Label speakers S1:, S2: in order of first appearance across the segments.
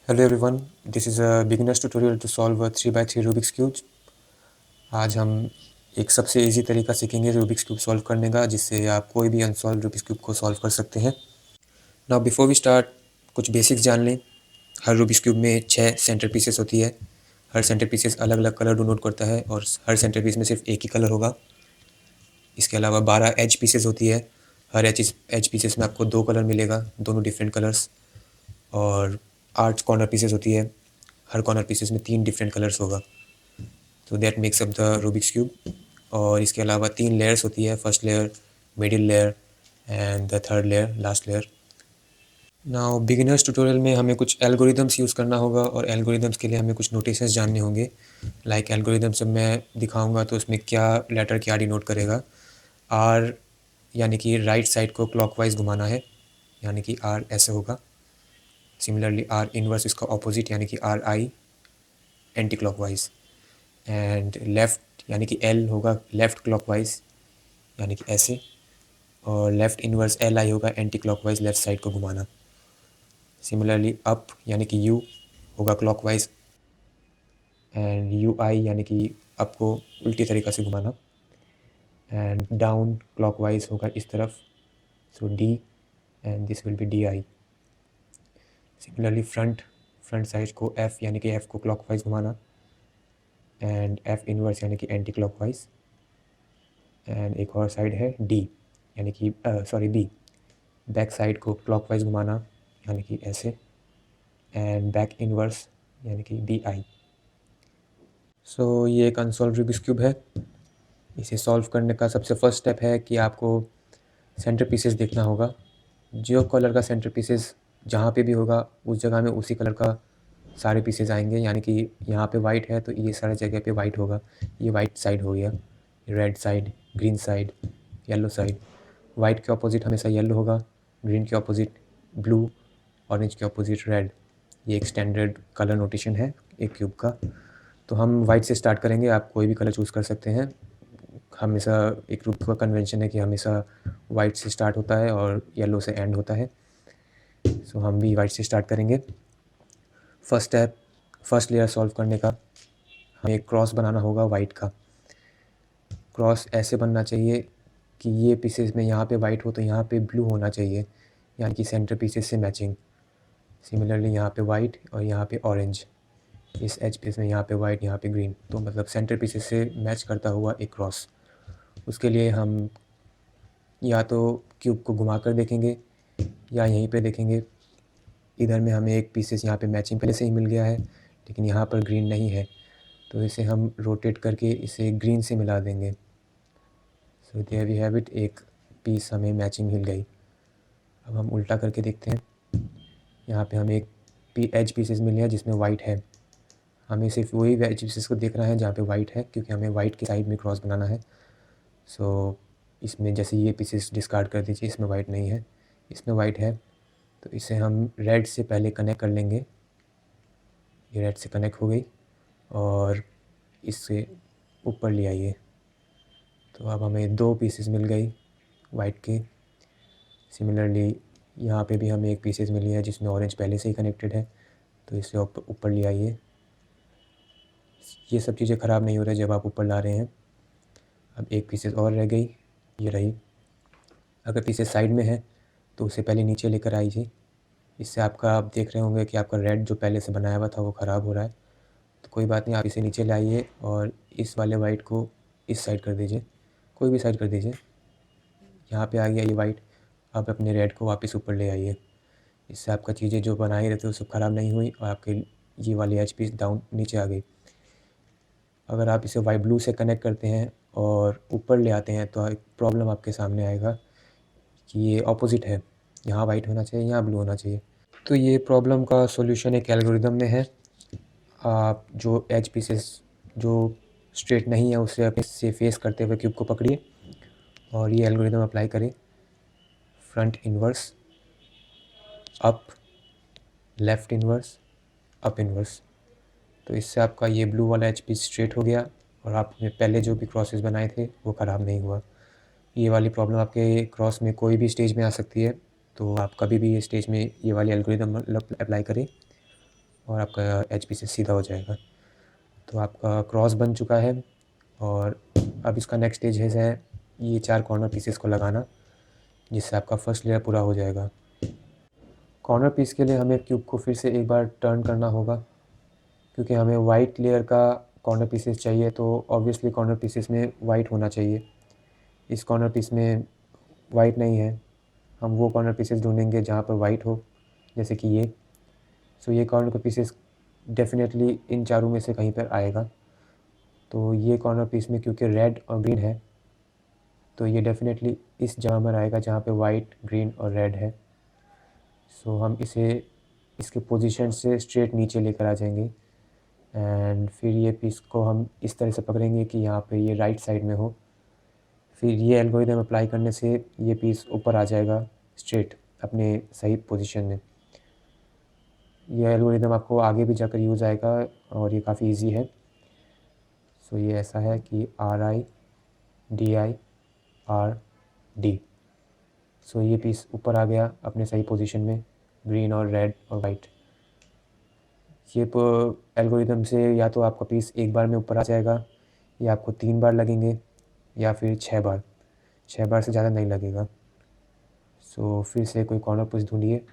S1: Hello everyone, this is a beginner's tutorial to solve a 3x3 Rubik's Cube। आज हम एक सबसे easy तरीका सीखेंगे रूबिक्स क्यूब सॉल्व करने का, जिससे आप कोई भी अनसॉल्व रूबिक्स क्यूब को सॉल्व कर सकते हैं। नाउ बिफोर वी स्टार्ट, कुछ बेसिक्स जान लें। हर रूबिक्स क्यूब में 6 सेंटर पीसेस होती है। हर सेंटर पीसेस अलग अलग कलर डिनोट करता है और हर सेंटर पीस में सिर्फ एक ही कलर होगा। इसके अलावा 12 एज पीसेस होती है। हर एज पीसेस में आपको 2 कलर मिलेगा, दोनों डिफरेंट कलर्स। और 8 कॉर्नर पीसेस होती है। हर कॉर्नर पीसेस में 3 डिफरेंट कलर्स होगा। तो that makes up the Rubik's cube. और इसके अलावा 3 लेयर्स होती है, first layer, middle layer and the third layer, last layer. Now beginners tutorial में हमें कुछ एल्गोरिदम्स यूज़ करना होगा और एल्गोरिदम्स के लिए हमें कुछ नोटेशंस जानने होंगे। लाइक एल्गोरिदम्स जब मैं दिखाऊंगा तो उसमें क्या लेटर क्या डिनोट करेगा। आर यानी कि राइट साइड को क्लॉकवाइज घुमाना है, यानी कि आर ऐसे होगा। सिमिलरली आर इनवर्स इसका ऑपोजिट, यानी कि are I anti clockwise. And left यानी कि एल होगा लेफ़्ट क्लॉकवाइज, यानी कि ऐसे। और लेफ़्ट इनवर्स एल आई होगा एंटी क्लॉकवाइज, लेफ़्ट साइड को घुमाना। सिमिलरली अप यानी कि यू होगा क्लॉकवाइज, एंड यू आई यानी कि अप को उल्टी तरीक़ा से घुमाना। एंड डाउन क्लॉकवाइज होगा इस तरफ, so D, and this will be D I. Similarly front side को एफ यानी कि एफ को क्लॉकवाइज घुमाना, एंड एफ इनवर्स यानी कि एंटी क्लॉकवाइज। एंड एक और साइड है डी यानी कि बी, बैक साइड को क्लॉकवाइज घुमाना, यानी कि ऐसे। एंड बैक इनवर्स यानी कि डी आई। सो ये एक अनसॉल्व रूबिक्स क्यूब है। इसे सॉल्व करने का सबसे फर्स्ट स्टेप है कि आपको सेंटर पीसेस देखना होगा। जो कलर का सेंटर पीसेस जहाँ पे भी होगा उस जगह में उसी कलर का सारे पीसेस आएंगे। यानी कि यहाँ पे वाइट है तो ये सारे जगह पे वाइट होगा। ये वाइट साइड हो गया, red side, green side, yellow side. White के ऑपोजिट हमेशा येलो होगा, ग्रीन के ऑपोजिट ब्लू, ऑरेंज के ऑपोजिट रेड। ये एक स्टैंडर्ड कलर नोटेशन है एक क्यूब का। तो हम वाइट से स्टार्ट करेंगे, आप कोई भी कलर चूज़ कर सकते हैं। हमेशा एक रूप का कन्वेंशन है कि हमेशा वाइट से स्टार्ट होता है और येलो से एंड होता है। सो हम भी वाइट से स्टार्ट करेंगे। First step, first layer solve करने का, हमें एक क्रॉस बनाना होगा वाइट का। क्रॉस ऐसे बनना चाहिए कि ये पीसेस में यहाँ पे वाइट हो तो यहाँ पे ब्लू होना चाहिए, यानी कि सेंटर पीसेस से मैचिंग। सिमिलरली यहाँ पे वाइट और यहाँ पे ऑरेंज, इस एज पीस में यहाँ पे वाइट, यहाँ पे ग्रीन, तो मतलब सेंटर पीसेस से मैच करता हुआ एक क्रॉस। उसके लिए हम या तो क्यूब को घुमा कर देखेंगे या यहीं पे देखेंगे। इधर में हमें एक पीसेस यहाँ पे मैचिंग पहले से ही मिल गया है, लेकिन यहाँ पर ग्रीन नहीं है, तो इसे हम रोटेट करके इसे ग्रीन से मिला देंगे। So there we have it, एक पीस हमें मैचिंग मिल गई। अब हम उल्टा करके देखते हैं। यहाँ पे हमें एक एज पीसेस मिले हैं जिसमें वाइट है। हमें सिर्फ वही एज पीसेस को देखना है जहाँ पे वाइट है, क्योंकि हमें वाइट के साइड में क्रॉस बनाना है। सो इसमें जैसे ये पीसेस डिस्कार्ड कर दीजिए, इसमें वाइट नहीं है, इसमें वाइट है, तो इसे हम रेड से पहले कनेक्ट कर लेंगे। ये रेड से कनेक्ट हो गई और इससे ऊपर ले आइए। तो अब हमें 2 पीसेस मिल गई वाइट के। सिमिलरली यहाँ पे भी हमें एक पीसेस मिली है जिसमें ऑरेंज पहले से ही कनेक्टेड है, तो इसे ऊपर ले आइए। ये सब चीज़ें ख़राब नहीं हो रही जब आप ऊपर ला रहे हैं। अब एक पीसेस और रह गई, ये रही। अगर पीसेस साइड में है तो उसे पहले नीचे लेकर आइए। इससे आपका, आप देख रहे होंगे कि आपका रेड जो पहले से बनाया हुआ था वो ख़राब हो रहा है। तो कोई बात नहीं, आप इसे नीचे लाइए और इस वाले वाइट को इस साइड कर दीजिए, कोई भी साइड कर दीजिए। यहाँ पे आ गया ये वाइट। अब अपने रेड को वापस ऊपर ले आइए। इससे आपका चीज़ें जो बनाई रहती है वो सब ख़राब नहीं हुई और आपके ये वाली एच पीस डाउन नीचे आ गई। अगर आप इसे वाइट ब्लू से कनेक्ट करते हैं और ऊपर ले आते हैं तो एक प्रॉब्लम आपके सामने आएगा कि ये ऑपोजिट है, यहाँ वाइट होना चाहिए, यहाँ ब्लू होना चाहिए। तो ये प्रॉब्लम का सॉल्यूशन एक एल्गोरिदम में है। आप जो एज पीसेस जो स्ट्रेट नहीं है उसे अपने से फेस करते हुए क्यूब को पकड़िए और ये एल्गोरिदम अप्लाई करें। Front inverse, up, left inverse, up inverse. तो इससे आपका ये ब्लू वाला एच पीस स्ट्रेट हो गया और आपने पहले जो भी क्रॉसेस बनाए थे वो ख़राब नहीं हुआ। ये वाली प्रॉब्लम आपके क्रॉस में कोई भी स्टेज में आ सकती है, तो आप कभी भी ये स्टेज में ये वाली एल्गोरिदम मतलब अप्लाई करें। और आपका एच पीसेस सीधा हो जाएगा। तो आपका क्रॉस बन चुका है और अब इसका नेक्स्ट स्टेज है ये 4 कॉर्नर पीसेस को लगाना, जिससे आपका फर्स्ट लेयर पूरा हो जाएगा। कॉर्नर पीस के लिए हमें क्यूब को फिर से एक बार टर्न करना होगा, क्योंकि हमें वाइट लेयर का कॉर्नर पीसेस चाहिए, तो ऑब्वियसली कॉर्नर पीसेस में वाइट होना चाहिए। इस कॉर्नर पीस में वाइट नहीं है, हम वो कॉर्नर पीसेस ढूंढेंगे जहाँ पर वाइट हो, जैसे कि ये। सो ये कॉर्नर का पीसेस डेफिनेटली इन चारों में से कहीं पर आएगा। तो ये कॉर्नर पीस में क्योंकि रेड और ग्रीन है, तो ये डेफिनेटली इस जगह पर आएगा जहाँ पे वाइट, ग्रीन और रेड है। सो हम इसे इसके पोजीशन से स्ट्रेट नीचे लेकर आ जाएंगे एंड फिर ये पीस को हम इस तरह से पकड़ेंगे कि यहाँ पे ये राइट साइड में हो। फिर ये एल्गोरिदम अप्लाई करने से ये पीस ऊपर आ जाएगा स्ट्रेट अपने सही पोजीशन में। ये एल्गोरिदम आपको आगे भी जाकर यूज़ आएगा और ये काफ़ी इजी है। सो ये ऐसा है कि RIDI RD। सो ये पीस ऊपर आ गया अपने सही पोजीशन में, ग्रीन और रेड और वाइट। ये एल्गोरिदम से या तो आपका पीस एक बार में ऊपर आ जाएगा, या आपको 3 बार लगेंगे, या फिर 6 बार। 6 बार से ज़्यादा नहीं लगेगा। सो फिर से कोई कॉर्नर पीस ढूंढिए,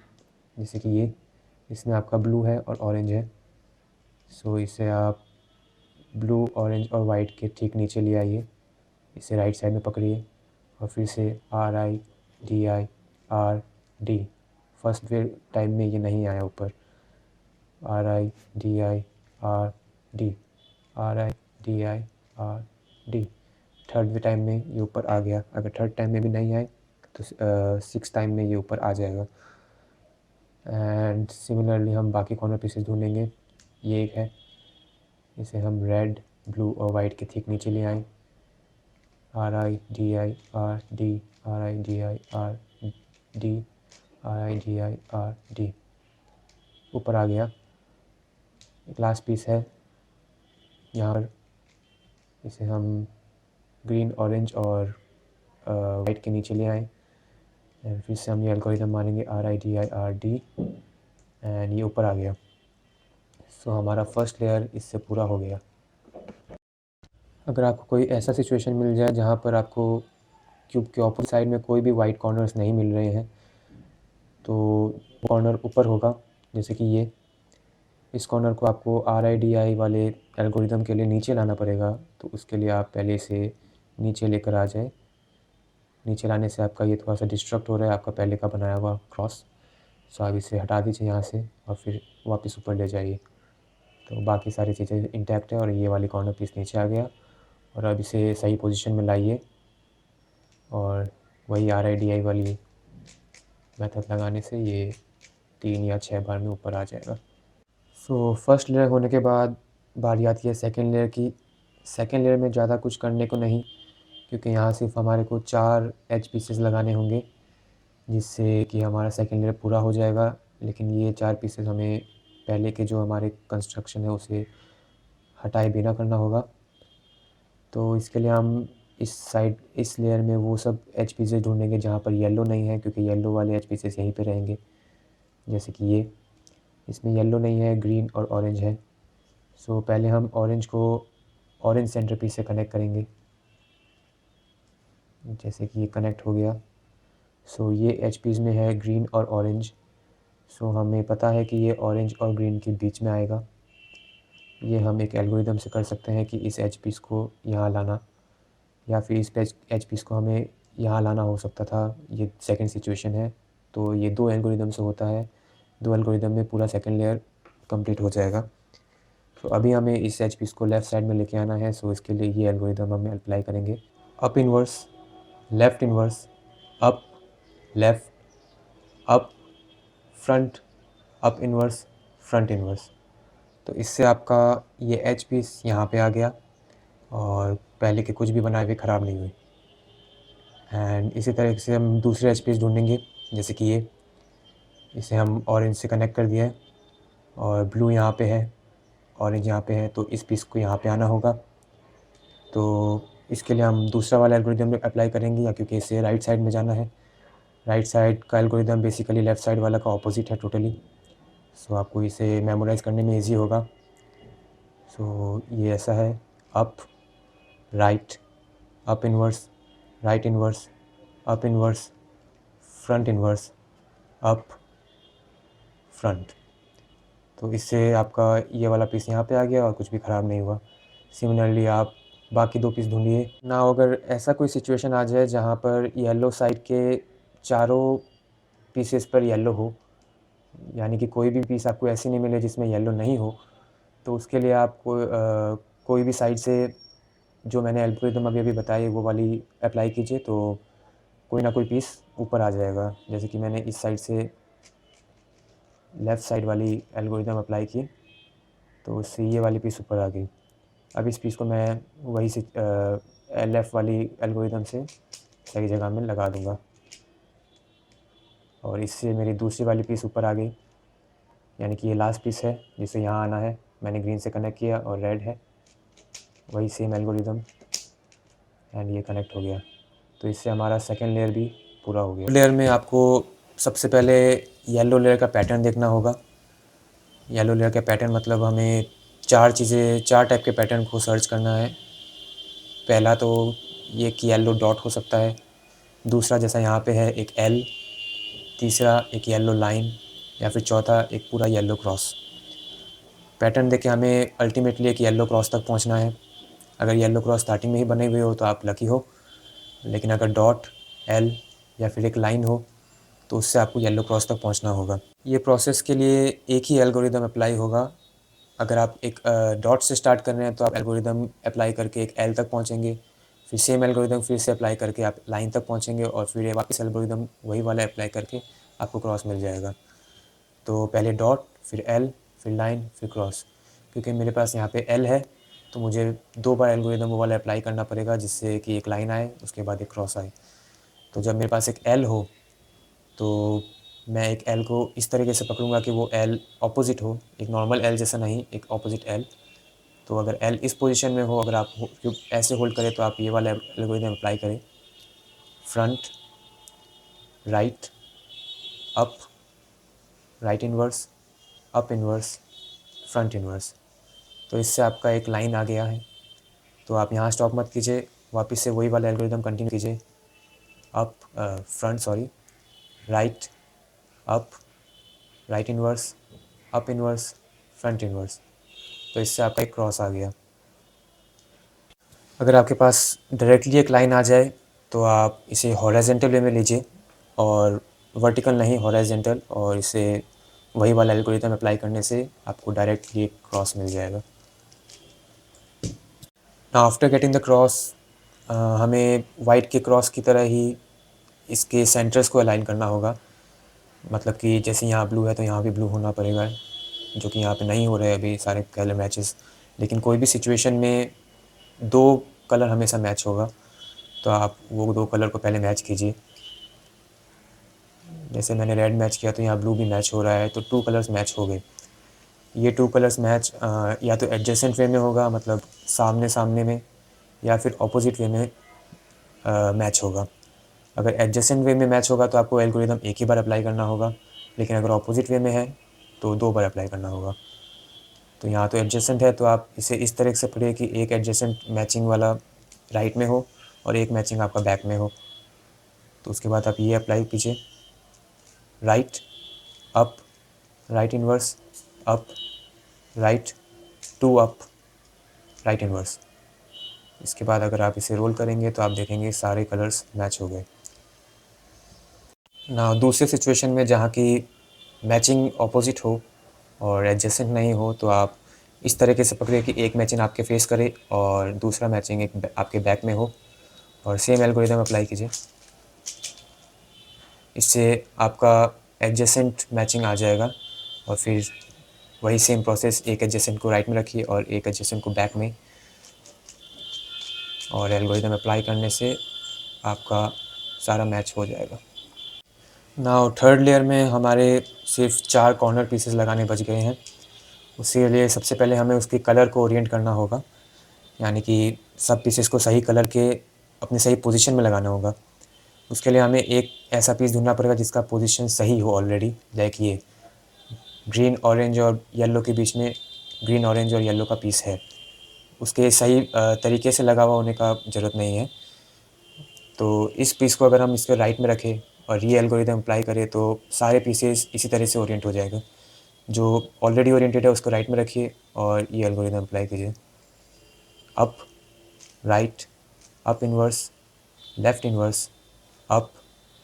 S1: जैसे कि ये, इसमें आपका ब्लू है और ऑरेंज है। सो इसे आप ब्लू, ऑरेंज और वाइट के ठीक नीचे ले आइए, इसे राइट साइड में पकड़िए और फिर से RIDI RD। First way time में ये नहीं आया ऊपर, RIDI RD third way time में ये ऊपर आ गया। अगर थर्ड टाइम में भी नहीं आए तो 6 टाइम में ये ऊपर आ जाएगा। एंड सिमिलरली हम बाकी कॉर्नर पीसेस ढूंढेंगे। ये एक है, इसे हम रेड, ब्लू और वाइट के ठीक नीचे ले आए, RIDI RD ऊपर आ गया। एक लास्ट पीस है यहाँ पर, इसे हम ग्रीन, ऑरेंज और वाइट के नीचे ले आए एंड फिर से हम ये एल्गोरिदम मानेंगे RIDI RD एंड ये ऊपर आ गया। सो हमारा फर्स्ट लेयर इससे पूरा हो गया। अगर आपको कोई ऐसा सिचुएशन मिल जाए जहाँ पर आपको क्यूब के ऑपोजिट साइड में कोई भी वाइट कॉर्नर्स नहीं मिल रहे हैं, तो कॉर्नर ऊपर होगा, जैसे कि ये। इस कॉर्नर को आपको RIDI वाले एल्गोरिदम के लिए नीचे लाना पड़ेगा, तो उसके लिए आप पहले इसे नीचे लेकर आ जाए। नीचे लाने से आपका ये थोड़ा सा डिस्ट्रक्ट हो रहा है, आपका पहले का बनाया हुआ क्रॉस। सो आप इसे हटा दीजिए यहाँ से और फिर वापस ऊपर ले जाइए। तो बाकी सारी चीज़ें इंटैक्ट है और ये वाली कॉर्नर पीस नीचे आ गया। और अब इसे सही पोजीशन में लाइए और वही RIDI वाली मेथड लगाने से ये 3 या 6 बार में ऊपर आ जाएगा। सो फर्स्ट लेयर होने के बाद बारी आती है सेकंड लेयर की। सेकंड लेयर में ज़्यादा कुछ करने को नहीं, क्योंकि यहाँ सिर्फ हमारे को 4 एज पीसेस लगाने होंगे, जिससे कि हमारा सेकंड लेयर पूरा हो जाएगा। लेकिन ये 4 पीसेस हमें पहले के जो हमारे कंस्ट्रक्शन है उसे हटाए बिना करना होगा। तो इसके लिए हम इस लेयर में वो सब एच पीसेस ढूंढेंगे जहाँ पर येलो नहीं है, क्योंकि येलो वाले एच पीसेस यहीं पे रहेंगे, जैसे कि ये। इसमें येलो नहीं है, ग्रीन और ऑरेंज है। सो पहले हम ऑरेंज को ऑरेंज सेंटर पीस से कनेक्ट करेंगे, जैसे कि ये कनेक्ट हो गया। सो ये एच पीस में है ग्रीन और ऑरेंज। सो हमें पता है कि ये ऑरेंज और ग्रीन के बीच में आएगा। ये हम एक एल्गोरिदम से कर सकते हैं कि इस एच पीस को यहाँ लाना, या फिर इस एच पीस को हमें यहाँ लाना हो सकता था। ये सेकंड सिचुएशन है, तो ये 2 एल्गोरिदम से होता है। 2 एल्गोरिदम में पूरा सेकंड लेयर कंप्लीट हो जाएगा। तो अभी हमें इस एच पीस को लेफ़्ट साइड में लेके आना है। सो इसके लिए ये एल्गोरिदम हम अप्लाई करेंगे। Up inverse, left inverse, up, left, up, front, up inverse, front inverse. तो इससे आपका ये एच पीस यहाँ पे आ गया और पहले के कुछ भी बनाए हुए ख़राब नहीं हुए। एंड इसी तरह से हम दूसरे एच पीस ढूंढेंगे, जैसे कि ये। इसे हम ऑरेंज से कनेक्ट कर दिया है और ब्लू यहाँ पे है, ऑरेंज यहाँ पे है, तो इस पीस को यहाँ पे आना होगा। तो इसके लिए हम दूसरा वाला एल्गोरिदम अप्लाई करेंगे, या क्योंकि इसे राइट साइड में जाना है। राइट साइड का एल्गोरिदम बेसिकली लेफ़्ट साइड वाला का ऑपोजिट है टोटली। सो आपको इसे मेमोराइज़ करने में ईज़ी होगा। सो ये ऐसा है, up, right, up inverse, right inverse, up inverse, front inverse, up, front. तो इससे आपका ये वाला पीस यहाँ पे आ गया और कुछ भी ख़राब नहीं हुआ। सिमिलरली आप बाकी 2 पीस ढूँढिए। नाउ अगर ऐसा कोई सिचुएशन आ जाए जहाँ पर येलो साइड के चारों पीसेस पर येलो हो, यानी कि कोई भी पीस आपको ऐसी नहीं मिले जिसमें येलो नहीं हो, तो उसके लिए आपको कोई भी साइड से जो मैंने एल्गोरिदम अभी-अभी बताई वो वाली अप्लाई कीजिए, तो कोई ना कोई पीस ऊपर आ जाएगा। जैसे कि मैंने इस साइड से लेफ़्ट साइड वाली एल्गोरिदम अप्लाई की, तो उससे ये वाली पीस ऊपर आ गई। अब इस पीस को मैं वही से लेफ़्ट वाली एल्गोरिदम से सही जगह में लगा दूँगा और इससे मेरी दूसरी वाली पीस ऊपर आ गई, यानी कि ये लास्ट पीस है जिसे यहाँ आना है। मैंने ग्रीन से कनेक्ट किया और रेड है, वही सेम एल्गोरिदम एंड ये कनेक्ट हो गया। तो इससे हमारा सेकंड लेयर भी पूरा हो गया। लेयर में आपको सबसे पहले येलो लेयर का पैटर्न देखना होगा। येलो लेयर का पैटर्न मतलब हमें 4 टाइप के पैटर्न को सर्च करना है। पहला तो ये कि येलो डॉट हो सकता है, दूसरा जैसा यहाँ पे है एक एल, तीसरा एक येलो लाइन या फिर चौथा एक पूरा येलो क्रॉस। पैटर्न देख के हमें अल्टीमेटली एक येलो क्रॉस तक पहुँचना है। अगर येलो क्रॉस स्टार्टिंग में ही बने हुए हो तो आप लकी हो, लेकिन अगर डॉट, एल या फिर एक लाइन हो तो उससे आपको येलो क्रॉस तक पहुँचना होगा। ये प्रोसेस के लिए एक ही एल्गोरिदम अप्लाई होगा। अगर आप एक डॉट से स्टार्ट कर रहे हैं तो आप एल्गोरिदम अप्लाई करके एक एल तक पहुँचेंगे, फिर सेम एल्गोरिदम फिर से अप्लाई करके आप लाइन तक पहुँचेंगे और फिर ये वापस एल्गोरिदम वही वाला अप्लाई करके आपको क्रॉस मिल जाएगा। तो पहले डॉट, फिर एल, फिर लाइन, फिर क्रॉस। क्योंकि मेरे पास यहाँ पे एल है तो मुझे 2 बार एल्गोरिदम वो वाला अप्लाई करना पड़ेगा जिससे कि एक लाइन आए, उसके बाद एक क्रॉस आए। तो जब मेरे पास एक एल हो तो मैं एक एल को इस तरीके से पकड़ूँगा कि वो एल ऑपोज़िट हो, एक नॉर्मल एल जैसा नहीं, एक ऑपोज़िट एल। तो अगर एल इस पोजीशन में हो, अगर आप ऐसे होल्ड करें तो आप ये वाला एल्गोरिदम अप्लाई करें, front, right, up, right inverse, up inverse, front inverse. तो इससे आपका एक लाइन आ गया है। तो आप यहाँ स्टॉप मत कीजिए, वापस से वही वाला एल्गोरिदम कंटिन्यू कीजिए, up, front sorry, right, up, right inverse, up inverse, front inverse. तो इससे आपका एक क्रॉस आ गया। अगर आपके पास डायरेक्टली एक लाइन आ जाए तो आप इसे हॉरिज़ॉन्टल वे में लीजिए और वर्टिकल नहीं, हॉरिज़ॉन्टल, और इसे वही वाला एल्गोरिदम अप्लाई करने से आपको डायरेक्टली एक क्रॉस मिल जाएगा। Now after getting the cross, हमें वाइट के क्रॉस की तरह ही इसके सेंटर्स को अलाइन करना होगा। मतलब कि जैसे यहाँ ब्लू है तो यहाँ भी ब्लू होना पड़ेगा, जो कि यहाँ पे नहीं हो रहे हैं अभी सारे कलर मैचेस। लेकिन कोई भी सिचुएशन में 2 कलर हमेशा मैच होगा, तो आप वो 2 कलर को पहले मैच कीजिए। जैसे मैंने रेड मैच किया तो यहाँ ब्लू भी मैच हो रहा है, तो 2 कलर्स मैच हो गए। ये 2 कलर्स मैच या तो एडजेसेंट वे में होगा, मतलब सामने-सामने में, या फिर ऑपोज़िट वे में मैच होगा। अगर एडजेसेंट वे में मैच होगा तो आपको एल्गोरिदम एक ही बार अप्लाई करना होगा, लेकिन अगर ऑपोज़िट वे में है तो 2 बार अप्लाई करना होगा। तो यहाँ तो एडजेसेंट है तो आप इसे इस तरह से पढ़िए कि एक एडजेसेंट मैचिंग वाला राइट में हो और एक मैचिंग आपका बैक में हो। तो उसके बाद आप ये अप्लाई कीजिए, right, up, right inverse, up, right, 2 up, right inverse. इसके बाद अगर आप इसे रोल करेंगे तो आप देखेंगे सारे कलर्स मैच हो गए। नाउ दूसरे सिचुएशन में जहाँ की मैचिंग ऑपोजिट हो और एडजेसेंट नहीं हो, तो आप इस तरीके से पकड़िए कि एक मैचिंग आपके फेस करे और दूसरा मैचिंग एक आपके बैक में हो, और सेम एल्गोरिदम अप्लाई कीजिए। इससे आपका एडजेसेंट मैचिंग आ जाएगा और फिर वही सेम प्रोसेस, एक एडजेसेंट को राइट में रखिए और एक एडजेसेंट को बैक में, और एल्गोरिदम अप्लाई करने से आपका सारा मैच हो जाएगा। नाउ थर्ड लेयर में हमारे सिर्फ 4 कॉर्नर पीसेस लगाने बच गए हैं। उसी लिए सबसे पहले हमें उसके कलर को ओरिएंट करना होगा, यानी कि सब पीसेस को सही कलर के अपने सही पोजीशन में लगाना होगा। उसके लिए हमें एक ऐसा पीस ढूँढना पड़ेगा जिसका पोजीशन सही हो ऑलरेडी, लाइक ये। ग्रीन ऑरेंज और येलो के बीच में ग्रीन ऑरेंज और येलो का पीस है, उसके सही तरीके से लगा हुआ होने का ज़रूरत नहीं है। तो इस पीस को अगर हम इसके राइट में रखें और ये एल्गोरिदम अप्लाई करें तो सारे पीसेस इसी तरह से ओरिएंट हो जाएगा। जो ऑलरेडी ओरिएंटेड है उसको राइट में रखिए और ये एल्गोरिदम अप्लाई कीजिए। Up, right, up inverse, left inverse, up,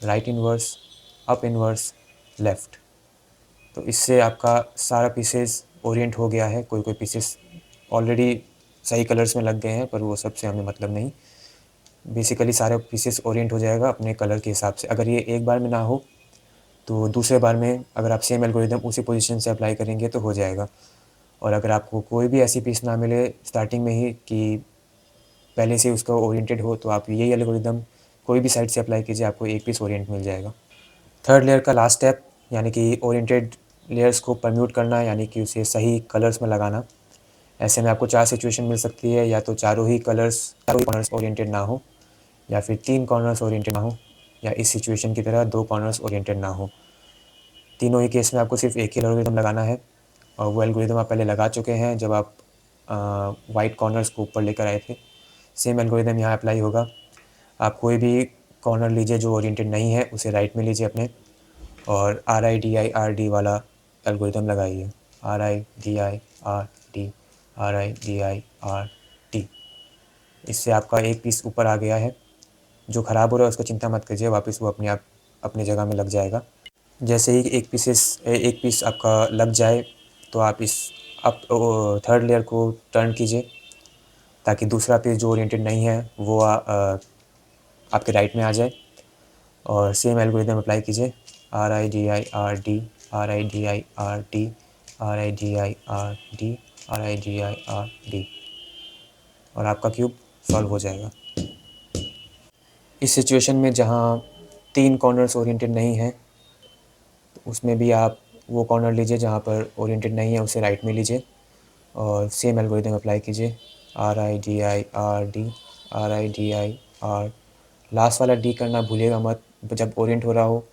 S1: right inverse, up inverse, left. तो इससे आपका सारा पीसेस ओरिएंट हो गया है। कोई-कोई पीसेस ऑलरेडी सही कलर्स में लग गए हैं, पर वो सब से हमें मतलब नहीं। बेसिकली सारे पीसेस ओरिएंट हो जाएगा अपने कलर के हिसाब से। अगर ये एक बार में ना हो, तो दूसरे बार में अगर आप सेम एल्गोरिदम उसी पोजीशन से अप्लाई करेंगे तो हो जाएगा। और अगर आपको कोई भी ऐसी पीस ना मिले स्टार्टिंग में ही कि पहले से उसका ओरिएंटेड हो, तो आप यही एल्गोरिदम कोई भी साइड से अप्लाई कीजिए, आपको एक पीस ओरिएंट मिल जाएगा। थर्ड लेयर का लास्ट स्टेप यानी कि ओरिएंटेड लेयर्स को परम्यूट करना, यानी कि उसे सही कलर्स में लगाना। ऐसे में आपको 4 सिचुएशन मिल सकती है, या तो चारों ही कॉर्नर्स ओरिएंटेड ना हो, या फिर 3 कॉर्नर्स ओरिएंटेड ना हो, या इस सिचुएशन की तरह 2 कॉर्नर्स ओरिएंटेड ना हो। तीनों ही केस में आपको सिर्फ एक ही एल्गोरिदम लगाना है, और वो एल्गोरिदम आप पहले लगा चुके हैं जब आप वाइट कॉर्नर्स को ऊपर लेकर आए थे। सेम एल्गोरिदम यहाँ अप्लाई होगा। आप कोई भी कॉर्नर लीजिए जो ओरिएंटेड नहीं है, उसे राइट में लीजिए अपने, और RIDIRD वाला एल्गोरिदम लगाइए। RIDIRD, RIDIRD। इससे आपका एक पीस ऊपर आ गया है। जो ख़राब हो रहा है उसका चिंता मत कीजिए, वापस वो अपने आप अपनी जगह में लग जाएगा। जैसे ही एक पीस आपका लग जाए, तो आप थर्ड लेयर को टर्न कीजिए, ताकि दूसरा पीस जो ओरिएंटेड नहीं है वो आपके राइट में आ जाए, और सेम एल्गोरिदम अप्लाई कीजिए। RIDIRD, RIDIRD, RIDIRD, RIDIRD, और आपका क्यूब सॉल्व हो जाएगा। इस सिचुएशन में जहाँ 3 कॉर्नर्स ओरिएंटेड नहीं हैं, तो उसमें भी आप वो कॉर्नर लीजिए जहाँ पर ओरिएंटेड नहीं है, उसे राइट में लीजिए और सेम एल्गोरिदम अप्लाई कीजिए। RIDIRD, RIDIR। लास्ट वाला डी करना भूलिएगा मत। जब ओरिएंट हो रहा हो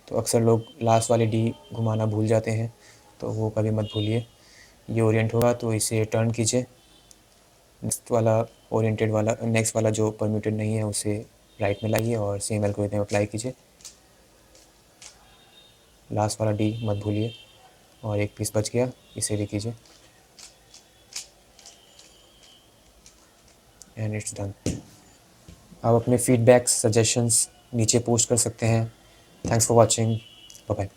S1: तो अक्सर लोग लास्ट वाले डी घुमाना भूल जाते हैं, तो वो कभी मत भूलिए। ये ओरिएंट होगा तो इसे टर्न कीजिए। नेक्स्ट वाला जो परम्यूटेड नहीं है उसे राइट में लाइए और सेम एल्गोरिदम अप्लाई कीजिए। लास्ट वाला डी मत भूलिए, और एक पीस बच गया, इसे भी कीजिए, एंड इट्स डन। आप अपने फीडबैक्स, सजेशंस नीचे पोस्ट कर सकते हैं। Thanks for watching. Bye bye.